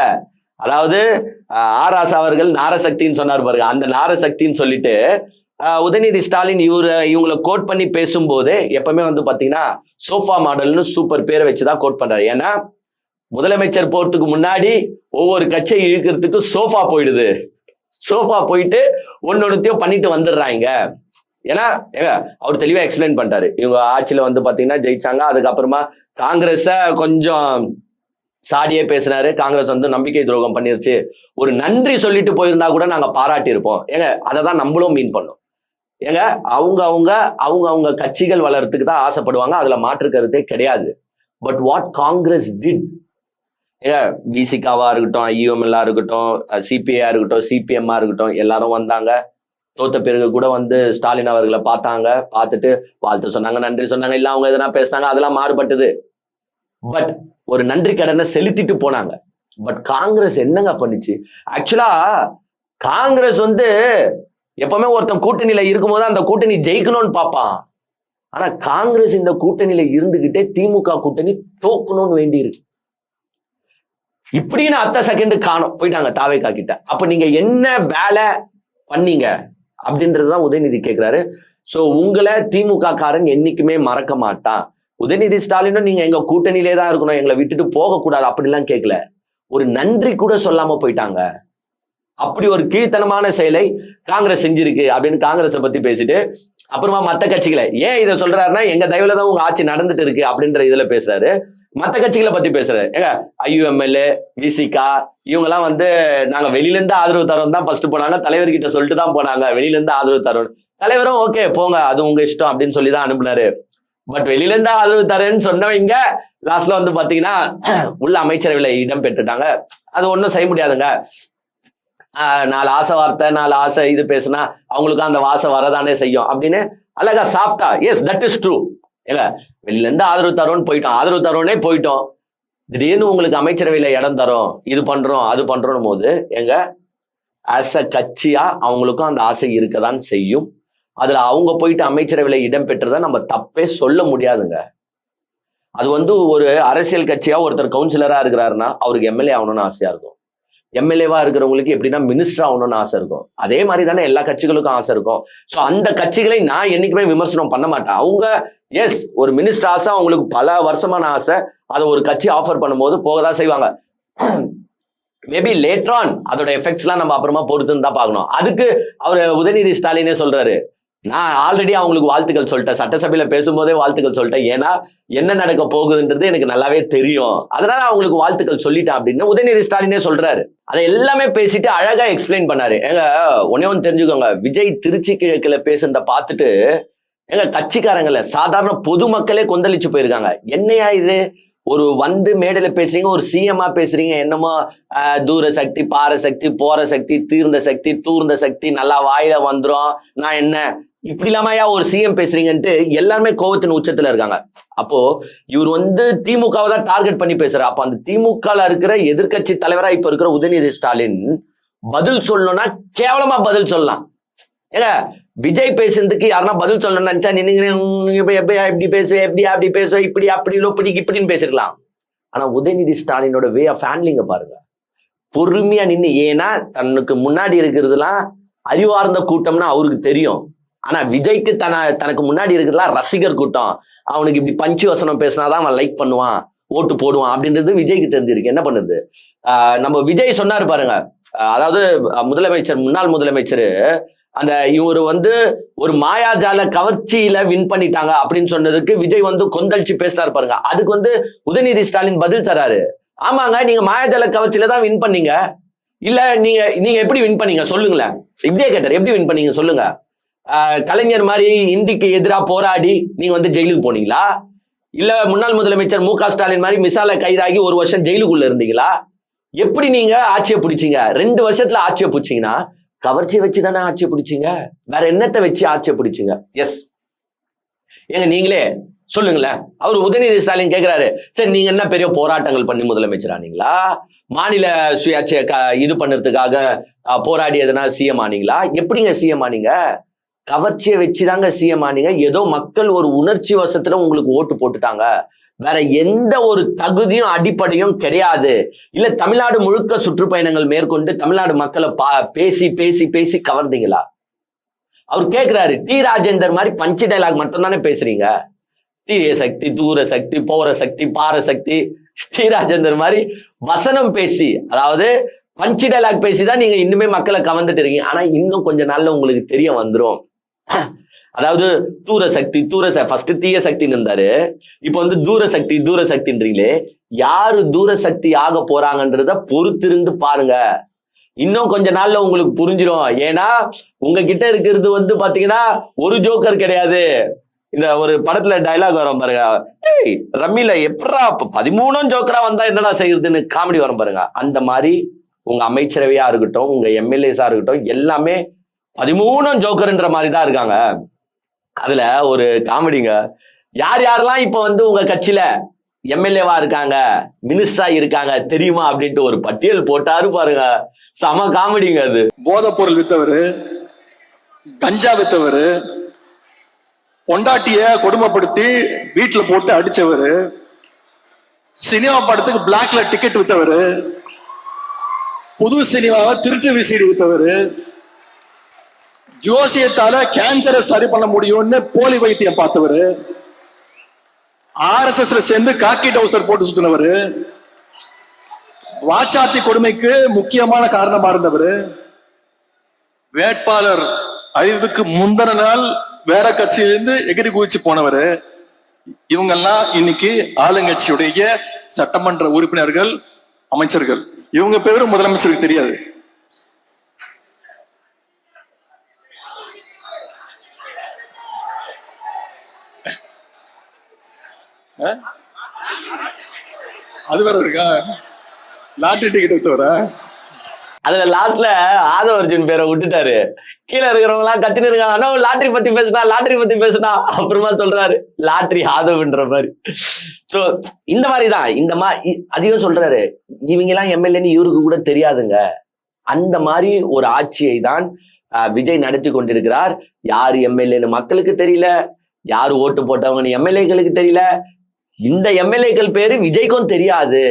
அதாவது ஆராசா அவர்கள் நாரசக்தின்னு சொன்னார் பாருங்க, அந்த நாரசக்தின்னு சொல்லிட்டு உதயநிதி ஸ்டாலின் இவங்களை கோட் பண்ணி பேசும்போது எப்பவுமே பாத்தீங்கன்னா சோஃபா மாடல்னு சூப்பர் பேரை வச்சுதான் கோட் பண்றாரு. ஏன்னா முதலமைச்சர் போறதுக்கு முன்னாடி ஒவ்வொரு கட்சியை இழுக்கிறதுக்கு சோஃபா போயிடுது, சோஃபா போயிட்டு ஒன்னொன்னுத்தையும் பண்ணிட்டு வந்துடுறாங்க. ஏன்னா அவர் தெளிவா எக்ஸ்பிளைன் பண்ணிட்டாரு, இவங்க ஆட்சியில பாத்தீங்கன்னா ஜெயிச்சாங்க, அதுக்கப்புறமா காங்கிரஸ கொஞ்சம் சாடியே பேசினாரு, காங்கிரஸ் நம்பிக்கை துரோகம் பண்ணிருச்சு, ஒரு நன்றி சொல்லிட்டு போயிருந்தா கூட நாங்க பாராட்டி இருப்போம். ஏங்க அதை தான் நம்மளும் மீன் பண்ணோம். ஏங்க அவங்க கட்சிகள் வளர்றதுக்கு தான் ஆசைப்படுவாங்க, அதுல மாற்று கருத்தே கிடையாது. பட் வாட் காங்கிரஸ் டிட், ஏங்க பிசிகாவா இருக்கட்டும், ஐயுஎம்எல்லா இருக்கட்டும், சிபிஐயா இருக்கட்டும், சிபிஎம்மா இருக்கட்டும், எல்லாரும் வந்தாங்க. தோத்த பிறகு கூட ஸ்டாலின் அவர்களை பார்த்தாங்க, பார்த்துட்டு வாழ்த்து சொன்னாங்க, நன்றி சொன்னாங்க, இல்ல அவங்க எதனா பேசினாங்க, அதெல்லாம் மாறுபட்டது. பட் ஒரு நன்றி கடனை செலுத்திட்டு போனாங்க. பட் காங்கிரஸ் என்னங்க பண்ணுச்சு? ஆக்சுவலா காங்கிரஸ் எப்பவுமே ஒருத்தன் கூட்டணியில இருக்கும்போது அந்த கூட்டணி ஜெயிக்கணும்னு பார்ப்பான். ஆனா காங்கிரஸ் இந்த கூட்டணியில இருந்துகிட்டே திமுக கூட்டணி தோக்கணும்னு வேண்டி இருக்கு. இப்படின்னு அத்த செகண்ட் காணோம் போயிட்டாங்க தாவேகா கிட்ட. அப்ப நீங்க என்ன வேலை பண்ணீங்க அப்படின்றதுதான் உதயநிதி கேட்கிறாரு. சோ உங்களை திமுக காரன் என்னைக்குமே மறக்க மாட்டான். உதயநிதி ஸ்டாலினும் நீங்க எங்க கூட்டணியிலே தான் இருக்கணும், எங்களை விட்டுட்டு போக கூடாது அப்படிலாம் கேட்கல, ஒரு நன்றி கூட சொல்லாம போயிட்டாங்க. அப்படி ஒரு கீழ்த்தனமான செயலை காங்கிரஸ் செஞ்சிருக்கு அப்படின்னு காங்கிரஸை பத்தி பேசிட்டு அப்புறமா மத்த கட்சிகளை ஏன் இதை சொல்றாருன்னா, எங்க தயவுல தான் உங்க ஆட்சி நடந்துட்டு இருக்கு அப்படின்ற இதுல பேசுறாரு. மத்த கட்சிகளை பத்தி பேசுறாரு. ஏங்க ஐயுஎம்எல்ஏ, விசிகா இவங்கெல்லாம் நாங்க வெளியில இருந்து ஆதரவு தரோம் தான் ஃபர்ஸ்ட் போனாங்க, தலைவர்கிட்ட சொல்லிட்டு தான் போனாங்க வெளியில இருந்து ஆதரவு தரோம். தலைவரும் ஓகே போங்க அது உங்க இஷ்டம் அப்படின்னு சொல்லி தான் அனுப்புனாரு. பட் வெளியில இருந்தா ஆதரவு தரேன்னு சொன்னவங்க லாஸ்ட்ல பாத்தீங்கன்னா உள்ள அமைச்சரவையில இடம் பெற்றுட்டாங்க. அது ஒன்றும் செய்ய முடியாதுங்க. 4 ஆசை வார்த்தை 4 ஆசை இது பேசுனா அவங்களுக்கு அந்த வாசை வரதானே செய்யும் அப்படின்னு அழகா சாப்பிட்டா. S that is true. ஏங்க வெளியில இருந்து ஆதரவு தரோன்னு போயிட்டோம், ஆதரவு தரோன்னே போயிட்டோம், திடீர்னு உங்களுக்கு அமைச்சரவையில இடம் தரோம், இது பண்றோம் அது பண்றோம் போது எங்க ஆஸ் அ கட்சியா அவங்களுக்கும் அந்த ஆசை இருக்கதான் செய்யும். அதுல அவங்க போயிட்டு அமைச்சரவையில இடம் பெற்றதை நம்ம தப்பே சொல்ல முடியாதுங்க. அது ஒரு அரசியல் கட்சியா ஒருத்தர் கவுன்சிலரா இருக்கிறாருன்னா அவருக்கு எம்எல்ஏ ஆகணும்னு ஆசையா இருக்கும். எம்எல்ஏவா இருக்கிறவங்களுக்கு எப்படின்னா மினிஸ்டர் ஆகணும்னு ஆசை இருக்கும். அதே மாதிரி தானே எல்லா கட்சிகளுக்கும் ஆசை இருக்கும். ஸோ அந்த கட்சிகளை நான் என்னைக்குமே விமர்சனம் பண்ண மாட்டேன். அவங்க எஸ் ஒரு மினிஸ்டர் ஆசை, அவங்களுக்கு பல வருஷமான ஆசை, அதை ஒரு கட்சி ஆஃபர் பண்ணும்போது போகதான் செய்வாங்க. மேபி லேட்டர் ஆன் அதோட எஃபெக்ட்ஸ்லாம் நம்ம அப்புறமா பொறுத்துன்னு தான் பார்க்கணும். அதுக்கு அவர் உதயநிதி ஸ்டாலினே சொல்றாரு, நான் ஆல்ரெடி அவங்களுக்கு வாழ்த்துக்கள் சொல்லிட்டேன், சட்டசபையில பேசும்போதே வாழ்த்துக்கள் சொல்லிட்டேன், ஏன்னா என்ன நடக்க போகுதுன்றது எனக்கு நல்லாவே தெரியும், அதனால அவங்களுக்கு வாழ்த்துக்கள் சொல்லிட்டேன் அப்படின்னு உதயநிதி ஸ்டாலினே சொல்றாரு. அதை எல்லாமே பேசிட்டு அழகா எக்ஸ்பிளைன் பண்ணாரு. ஏங்க ஒன்னே ஒன்று தெரிஞ்சுக்கோங்க, விஜய் திருச்சி கிழக்குல பேசுறத பார்த்துட்டு எங்க கட்சிக்காரங்கள சாதாரண பொதுமக்களே கொந்தளிச்சு போயிருக்காங்க. என்னையா இது, ஒரு வந்து மேடையில பேசுறீங்க, ஒரு சிஎம்மா பேசுறீங்க, என்னமோ தூர சக்தி, பார சக்தி, போற சக்தி, தீர்ந்த சக்தி, தூர்ந்த சக்தி, நல்லா வாயில வந்துரும், நான் என்ன இப்படி இல்லாமையா ஒரு சிஎம் பேசுறீங்கன்ட்டு எல்லாருமே கோவத்தின் உச்சத்துல இருக்காங்க. அப்போ இவர் வந்து திமுகவை தான் டார்கெட் பண்ணி பேசுறாரு. அப்ப அந்த திமுகல இருக்கிற எதிர்கட்சி தலைவரா இப்ப இருக்கிற உதயநிதி ஸ்டாலின் பதில் சொல்லணும்னா கேவலமா பதில் சொல்லலாம். ஏங்க விஜய் பேசுறதுக்கு யாருன்னா பதில் சொல்லணும்னு நினைச்சா எப்படி பேசுவேன், எப்படி அப்படி பேசுவேன், இப்படி அப்படி இப்படின்னு பேசிருக்கலாம். ஆனா உதயநிதி ஸ்டாலினோட வே ஆஃப் ஹேண்ட்லிங்க பாருங்க, பொறுமையா நின்று. ஏன்னா தனக்கு முன்னாடி இருக்கிறதுலாம் அறிவார்ந்த கூட்டம்னா அவருக்கு தெரியும். ஆனா விஜய்க்கு தனக்கு முன்னாடி இருக்கிறதுலாம் ரசிகர் கூட்டம். அவனுக்கு இப்படி பஞ்சு வசனம் பேசினாதான் அவன் லைக் பண்ணுவான், ஓட்டு போடுவான் அப்படின்றது விஜய்க்கு தெரிஞ்சிருக்கு. என்ன பண்ணுது, நம்ம விஜய் சொன்னாரு பாருங்க, அதாவது முதலமைச்சர், முன்னாள் முதலமைச்சர், அந்த இவர் வந்து ஒரு மாயாஜால கவர்ச்சியில வின் பண்ணிட்டாங்க அப்படின்னு சொன்னதுக்கு விஜய் வந்து கொந்தளிச்சு பேசினார் பாருங்க. அதுக்கு வந்து உதயநிதி ஸ்டாலின் பதில் தராரு, ஆமாங்க நீங்க மாயாஜால கவர்ச்சியில தான் வின் பண்ணீங்க, இல்ல நீங்க எப்படி வின் பண்ணீங்க சொல்லுங்களேன். இப்படியே கேட்டார், எப்படி வின் பண்ணீங்க சொல்லுங்க. கலைஞர் மாதிரி இந்திக்கு எதிராக போராடி நீங்க வந்து ஜெயிலுக்கு போனீங்களா, இல்ல முன்னாள் முதலமைச்சர் மு க ஸ்டாலின் மாதிரி மிசால கைதாகி 1 வருஷம் ஜெயிலுக்குள்ள இருந்தீங்களா, எப்படி நீங்க ஆட்சியை பிடிச்சீங்க? 2 வருஷத்துல ஆட்சியை பிடிச்சீங்கன்னா கவர்ச்சியை வச்சு தானே ஆட்சியை பிடிச்சீங்க, வேற என்னத்தை வச்சு ஆட்சியை பிடிச்சீங்க? எஸ் ஏங்க நீங்களே சொல்லுங்களேன். அவர் உதயநிதி ஸ்டாலின் கேட்கிறாரு, சரி நீங்க என்ன பெரிய போராட்டங்கள் பண்ணி முதலமைச்சர் ஆனீங்களா, மாநில சுயாட்சியை இது பண்ணுறதுக்காக போராடி எதனா சிஎம் ஆனீங்களா? எப்படிங்க சிஎம் ஆனீங்க? கவர்ச்சியை வச்சுதாங்க சிஎம் ஆனீங்க. ஏதோ மக்கள் ஒரு உணர்ச்சி வசத்துல உங்களுக்கு ஓட்டு போட்டுட்டாங்க, வேற எந்த ஒரு தகுதியும் அடிப்படையும் கிடையாது. இல்ல தமிழ்நாடு முழுக்க சுற்றுப்பயணங்கள் மேற்கொண்டு தமிழ்நாடு மக்களை பேசி பேசி பேசி கவர்ந்தீங்களா? அவர் கேட்கிறாரு, டி ராஜேந்தர் மாதிரி பஞ்சு டைலாக் மட்டும் தானே பேசுறீங்க, தீய சக்தி, தூர சக்தி, போற சக்தி, பார சக்தி, டி ராஜேந்தர் மாதிரி வசனம் பேசி, அதாவது பஞ்சு டைலாக் பேசிதான் நீங்க இன்னுமே மக்களை கவர்ந்துட்டு இருக்கீங்க. ஆனா இன்னும் கொஞ்ச நாள்ல உங்களுக்கு தெரிய வந்துரும். அதாவது தூர சக்தி, ஃபர்ஸ்ட் தீய சக்தின்னு இருந்தாரு, இப்ப வந்து தூர சக்தின்றீங்களே, யாரு தூர சக்தி ஆக போறாங்கன்றத பொறுத்திருந்து பாருங்க. இன்னும் கொஞ்ச நாள்ல உங்களுக்கு புரிஞ்சிடும். ஏன்னா உங்ககிட்ட இருக்கிறது வந்து பாத்தீங்கன்னா ஒரு ஜோக்கர் கிடையாது. இந்த ஒரு படத்துல டைலாக் வரும் பாருங்க, ஏய் ரம்மில எப்படா 13 ஜோக்கரா வந்தா என்னடா செய்யறதுன்னு காமெடி வரும் பாருங்க. அந்த மாதிரி உங்க அமைச்சரவையா இருக்கட்டும், உங்க எம்எல்ஏஸா இருக்கட்டும், எல்லாமே 13 ஜோக்கர்ன்ற மாதிரி தான் இருக்காங்க. அதுல ஒரு காமெடிங்க, யாரெல்லாம் இப்ப வந்து உங்க கட்சியில எம்எல்ஏவா இருக்காங்க, மினிஸ்டரா இருக்காங்க தெரியுமா அப்படின்ட்டு ஒரு பட்டியல் போட்டாரு பாருங்க, சம காமெடிங்க. அது போதைப் பொருள் வித்தவரு, கஞ்சா வித்தவரு, பொண்டாட்டிய கொடுமைப்படுத்தி வீட்டுல போட்டு அடிச்சவரு, சினிமா படத்துக்கு பிளாக்ல டிக்கெட் வித்தவரு, புது சினிமாவை திருட்டு விசிடி வித்தவரு, ஜோசியத்தால கேன்சரை சரி பண்ண முடியும்னு போலி வைத்தியம் பார்த்தவரு, RSS சேர்ந்து காக்கி டவுசர் போட்டு சுத்தினவரு, வாச்சாத்தி கொடுமைக்கு முக்கியமான காரணமா இருந்தவரு, வேட்பாளர் அறிவுக்கு முந்தின நாள் வேற கட்சியிலிருந்து எகிரி குதிச்சு போனவரு, இவங்கெல்லாம் இன்னைக்கு ஆளுங்கட்சியுடைய சட்டமன்ற உறுப்பினர்கள், அமைச்சர்கள். இவங்க பேரும் முதலமைச்சருக்கு தெரியாது. அது வேற இருக்கா, லாட்டரி டிக்கெட் வித்தவர. அதுல லாஸ்ட்ல ஆதவர்ஜுன் பேரை விட்டுட்டாரு, கீழே இருக்கிறவங்க எல்லாம் கத்தின்னு இருக்காங்க, லாட்டரி பத்தி பேசுனா, அப்புறமா சொல்றாரு லாட்டரி ஆதவன்ற மாதிரி. சோ இந்த மாதிரிதான், இந்த மாதிரி அதையும் சொல்றாரு, இவங்க எல்லாம் எம்எல்ஏன்னு இவருக்கு கூட தெரியாதுங்க. அந்த மாதிரி ஒரு ஆட்சியை தான் விஜய் நடத்தி கொண்டிருக்கிறார். யாரு எம்எல்ஏன்னு மக்களுக்கு தெரியல, யாரு ஓட்டு போட்டவங்கன்னு எம்எல்ஏக்களுக்கு தெரியல, இந்த எம்எல்ஏக்கள் பேரு விஜய்க்கும் தெரியாது.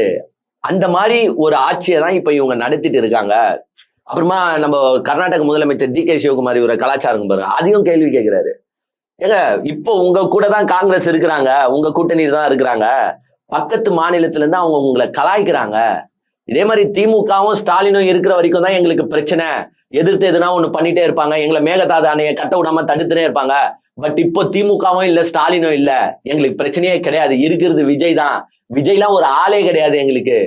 அந்த மாதிரி ஒரு ஆட்சியை தான் இப்ப இவங்க நடத்திட்டு இருக்காங்க. அப்புறமா நம்ம கர்நாடக முதலமைச்சர் DK சிவகுமார் இவரை கலாச்சாரம் பாருங்க, அதையும் கேள்வி கேட்கிறாரு. ஏங்க இப்போ உங்க கூட தான் காங்கிரஸ் இருக்கிறாங்க, உங்க கூட்டணியில் தான் இருக்கிறாங்க, பக்கத்து மாநிலத்துல இருந்து அவங்க உங்களை கலாய்க்கிறாங்க. இதே மாதிரி திமுகவும் ஸ்டாலினும் இருக்கிற வரைக்கும் தான் எங்களுக்கு பிரச்சனை, எதிர்த்து எதுனா ஒண்ணு பண்ணிட்டே இருப்பாங்க, எங்களை மேகதாது அணையை கட்ட விடாம தடுத்துட்டே இருப்பாங்க. பட் இப்போ திமுகவும் இல்ல ஸ்டாலினும் இல்ல, எங்களுக்கு பிரச்சனையே கிடையாது, இருக்கிறது விஜய் தான். விஜய்லாம் ஒரு ஆளே கிடையாது எங்களுக்கு,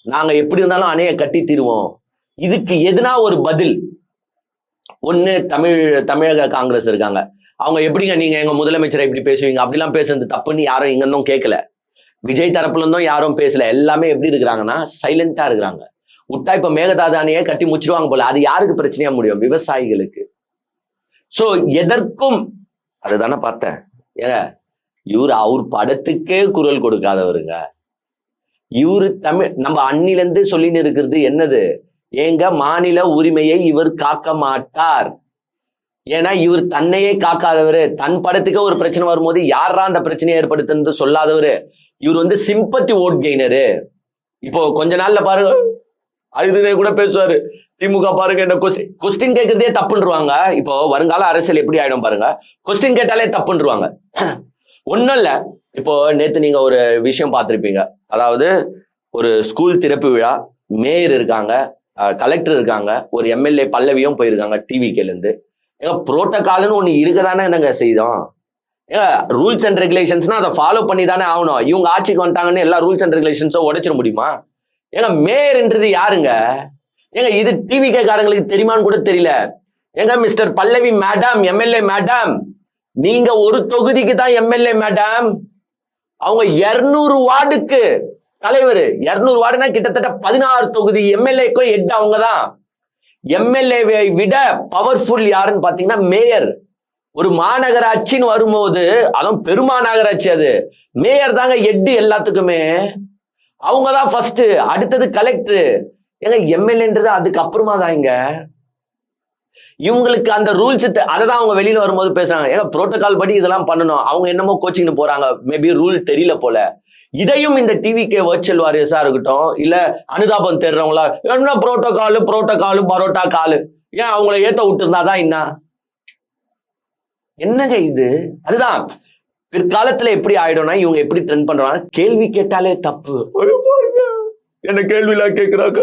நாங்க எப்படி இருந்தாலும் அணையை கட்டி தீருவோம். இதுக்கு எதுனா ஒரு பதில். ஒண்ணு தமிழக காங்கிரஸ் இருக்காங்க, அவங்க எப்படிங்க நீங்க எங்க முதலமைச்சரை எப்படி பேசுவீங்க, அப்படிலாம் பேசுறது தப்புன்னு யாரும் இங்க இருந்தும் கேட்கல, விஜய் தரப்புல இருந்தும் யாரும் பேசல. எல்லாமே எப்படி இருக்கிறாங்கன்னா சைலண்டா இருக்கிறாங்க. விட்டா இப்ப மேகதாது அணையை கட்டி முச்சிருவாங்க போல. அது யாருக்கு பிரச்சனையா முடியும்? விவசாயிகளுக்கு. சோ எதற்கும் அதுதானே பார்த்தேன். ஏங்க இவரு அவர் படத்துக்கே குரல் கொடுக்காதவருங்க. இவரு நம்ம அன்னிலிருந்து சொல்லின்னு இருக்கிறது என்னது, எங்க மாநில உரிமையை இவர் காக்க மாட்டார். ஏன்னா இவர் தன்னையே காக்காதவரு, தன் படத்துக்கு ஒரு பிரச்சனை வரும்போது யாரா அந்த பிரச்சனையை ஏற்படுத்துன்னு சொல்லாதவரு. இவர் சிம்பத்தி ஓட் கெய்னரு. இப்போ கொஞ்ச நாள்ல பாருங்க அழுதுனே கூட பேசுவாரு, திமுக பாருங்க என்ன கொஸ்டின் கேட்கறதே தப்புன்றுவாங்க. இப்போ வருங்கால அரசியல் எப்படி ஆயிடும் பாருங்க, கொஸ்டின் கேட்டாலே தப்புன்றுவாங்க. ஒன்னும் இல்ல, இப்போ நேத்து நீங்க ஒரு விஷயம் பார்த்திருப்பீங்க. அதாவது ஒரு ஸ்கூல் திறப்பு விழா, மேயர் இருக்காங்க, கலெக்டர் இருக்காங்க, ஒரு MLA பல்லவியும் போயிருக்காங்க டிவிகேல இருந்து. ஏங்க புரோட்டோகால்னு ஒண்ணு இருக்கதானே என்னங்க செய்தோம். ஏங்க ரூல்ஸ் அண்ட் ரெகுலேஷன்ஸ்னா அதை ஃபாலோ பண்ணி தானே ஆகணும். இவங்க ஆட்சிக்கு வந்துட்டாங்கன்னு எல்லா ரூல்ஸ் அண்ட் ரெகுலேஷன்ஸும் உடைச்சிட முடியுமா? ஏங்க மேயர்ன்றது யாருங்க? ஏங்க இது டிவிகே காரங்களுக்கு தெரியுமான்னு கூட தெரியல. ஏங்க மிஸ்டர் பல்லவி மேடம், MLA மேடம், நீங்க ஒரு தொகுதிக்கு தான் MLA மேடம். அவங்க 200 வார்டுக்கு தலைவர். 200 வார்டுனா கிட்டத்தட்ட 16 தொகுதி MLAக்கும் ஹெட் அவங்க தான். MLAவை விட பவர்ஃபுல் யாருன்னு பாத்தீங்கன்னா மேயர். ஒரு மாநகராட்சின்னு வரும்போது, அதுவும் பெருமாநகராட்சி, அது மேயர் தாங்க ஹெட் எல்லாத்துக்குமே. அவங்கதான் ஃபர்ஸ்ட், அடுத்தது கலெக்டர். ஏங்க MLAன்றது அதுக்கு அப்புறமா தான். இங்க இவங்களுக்கு அந்த ரூல்ஸ் அதான் அவங்க வெளியில வரும்போது பேசுறாங்க. ஏங்க புரோட்டோகால் படி இதெல்லாம் பண்ணணும், அவங்க என்னமோ கோச்சிங் போறாங்க, மேபி ரூல் தெரியல போல. இதையும் இந்த டிவிகே வர்ச்சுவல் வாரியர்ஸா இருக்கட்டும், இல்ல அனுதாபம் தேடுறவங்களா, என்ன புரோட்டோகாலு பரோட்டா காலு, ஏன் அவங்கள ஏத்த விட்டு இருந்தாதான் என்னங்க இது? அதுதான் பிற்காலத்துல எப்படி ஆயிடும்னா, இவங்க எப்படி ட்ரெண்ட் பண்றாங்க, கேள்வி கேட்டாலே தப்பு. என்ன கேள்விலாம் கேட்கிறாங்க,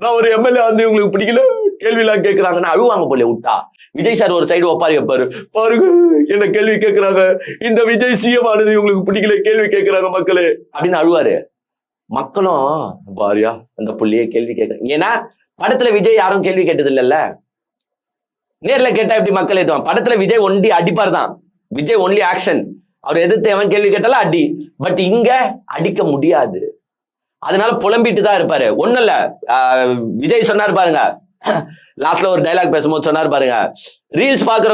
நான் ஒரு MLA இவங்களுக்கு பிடிக்கல, கேள்விலாம் கேட்கிறாங்கன்னா அழுவாங்க போல விட்டா. விஜய் சார் ஒரு சைடு ஒப்பாரி வைப்பாரு, பாருங்க என்ன கேள்வி கேட்கிறாங்க, இந்த விஜய் CM ஆனது இவங்களுக்கு பிடிக்கல, கேள்வி கேட்கிறாங்க மக்களே அப்படின்னு அழுவாரு. மக்களும் பாரியா அந்த புள்ளியே கேள்வி கேட்கறாங்க. ஏன்னா படத்துல விஜய் யாரும் கேள்வி கேட்டது இல்லைல்ல. நேர்ல கேட்டா எப்படி மக்கள் ஏத்துவான்? படத்துல விஜய் ஒன்லி அடிப்பார் தான், விஜய் ஒன்லி ஆக்ஷன். அவர் எதிர்த்து எவன் கேள்வி கேட்டாலும் அடி. பட் இங்க அடிக்க முடியாது, அதனால புலம்பிட்டு தான் இருப்பாரு. ஒண்ணும் இல்ல, விஜய் சொன்னார் பாருங்க, லாஸ்ட்ல ஒரு டைலாக் பேசும்போது சொன்னார் பாருங்க, ரீல்ஸ் பாக்குற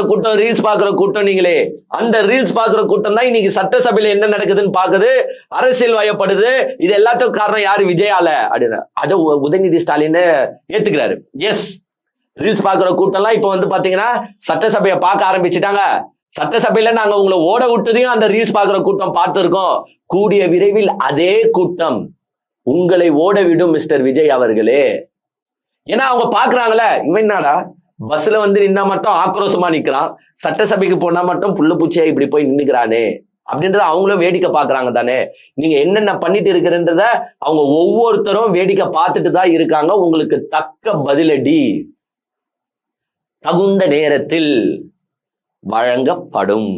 கூட்டம் நீங்களே, அந்த ரீல்ஸ் பாக்குற கூட்டம் தான் இன்னைக்கு சட்டசபையில என்ன நடக்குதுன்னு பாக்குது, அரசியல் வயப்படுது. இது எல்லாத்துக்கும் காரணம் யாரு? விஜயால அப்படின்னு. அதை உதயநிதி ஸ்டாலின் ஏத்துக்கிறாரு. எஸ், ரீல்ஸ் பாக்குற கூட்டம்லாம் இப்ப பாத்தீங்கன்னா சட்டசபையை பார்க்க ஆரம்பிச்சுட்டாங்க. சட்டசபையில நாங்க உங்களை ஓட விட்டதையும் அந்த ரீல்ஸ் பாக்குற கூட்டம் பார்த்திருக்கோம். கூடிய விரைவில் அதே கூட்டம் உங்களை ஓட விடும் மிஸ்டர் விஜய் அவர்களே. ஏன்னா அவங்க பாக்குறாங்களே, இவன் என்னடா பஸ்ல நின்னா மட்டும் ஆக்ரோஷமா நிக்கிறான், சட்டசபைக்கு போனா மட்டும் புல்லு பூச்சியா இப்படி போய் நின்னுக்கிறானே அப்படின்றத அவங்களும் வேடிக்கை பாக்குறாங்க தானே. நீங்க என்னென்ன பண்ணிட்டு இருக்கிறன்றத அவங்க ஒவ்வொருத்தரும் வேடிக்கை பார்த்துட்டு தான் இருக்காங்க. உங்களுக்கு தக்க பதிலடி தகுந்த நேரத்தில் வழங்கப்படும்.